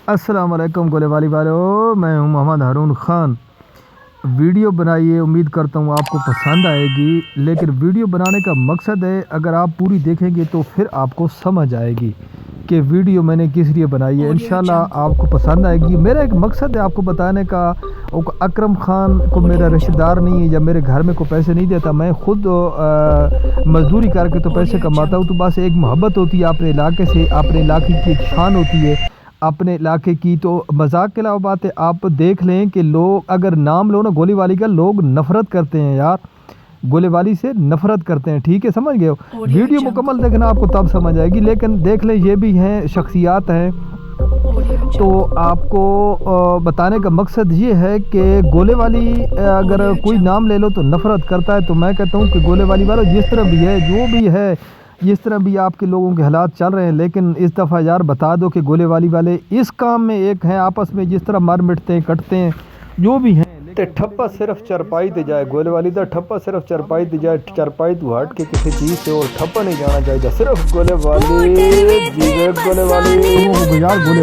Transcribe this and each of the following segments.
अस्सलाम वालेकुम गोले वाली वालों, मैं हूं मोहम्मद हारून ख़ान। वीडियो बनाइए, उम्मीद करता हूं आपको पसंद आएगी। लेकिन वीडियो बनाने का मकसद है, अगर आप पूरी देखेंगे तो फिर आपको समझ आएगी कि वीडियो मैंने किस लिए बनाई है। इंशाल्लाह आपको पसंद आएगी। मेरा एक मकसद है आपको बताने का। अकरम ख़ान को मेरा रिश्तेदार नहीं है या मेरे घर में कोई पैसे नहीं देता, मैं ख़ुद मज़दूरी करके तो पैसे कमाता हूँ। तो बस एक मोहब्बत होती है अपने इलाके से, अपने इलाके की एक शान होती है अपने इलाके की। तो मजाक के अलावा बात है, आप देख लें कि लोग अगर नाम लो ना गोली वाली का, लोग नफ़रत करते हैं यार, गोले वाली से नफ़रत करते हैं। ठीक है, समझ गए हो। वीडियो मुकम्मल देखना, आपको तब समझ आएगी। लेकिन देख लें, ये भी हैं शख्सियात हैं। तो आपको बताने का मकसद ये है कि गोले वाली अगर कोई नाम ले लो तो नफ़रत करता है। तो मैं कहता हूँ कि गोले वाली वालों, जिस तरह भी है, जो भी है, जिस तरह भी आपके लोगों के हालात चल रहे हैं, लेकिन इस दफ़ा यार बता दो कि गोले वाली वाले इस काम में एक हैं, आपस में जिस तरह मर मिटते हैं, कटते हैं, जो भी हैं। ते ठप्पा सिर्फ चरपाई ते जाए गोले वाली दा, ठप्पा सिर्फ चरपाई ते जाए, चरपाई तू हट के किसी चीज़ से और ठप्पा नहीं जाना चाहिए। सिर्फ गोले वाली जीवे, गोले वाली यार, गोले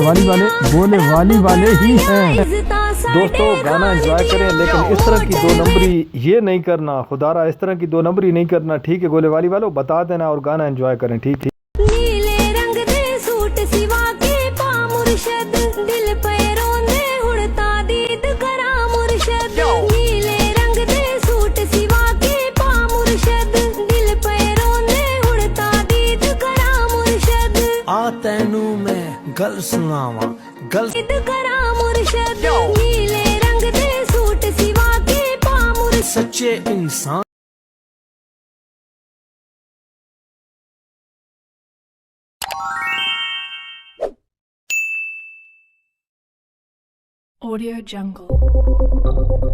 वाली वाले ही हैं। दोस्तों, गाना एंजॉय करें, लेकिन इस तरह की दो नंबरी ये नहीं करना, खुदारा इस तरह की दो नंबरी नहीं करना। ठीक है गोले वाली वालों, बता देना और गाना एंजॉय करें। ठीक ठीक। नीले रंग दे सूट सिवा के पा मुर्शद, दिल पे रोंदे हुड़ता दीद करा मुर्शद। नीले रंग दे सूट सिवा के पा मुर्शद, दिल पे रोंदे हुड़ता दीद करा मुर्शद। आ तैनू मैं गल सुनावा, गल करा मुर्शद। नीले रंग दे सूट सिवा के पा मुर्शद, सच्चे इंसान Audio Jungle.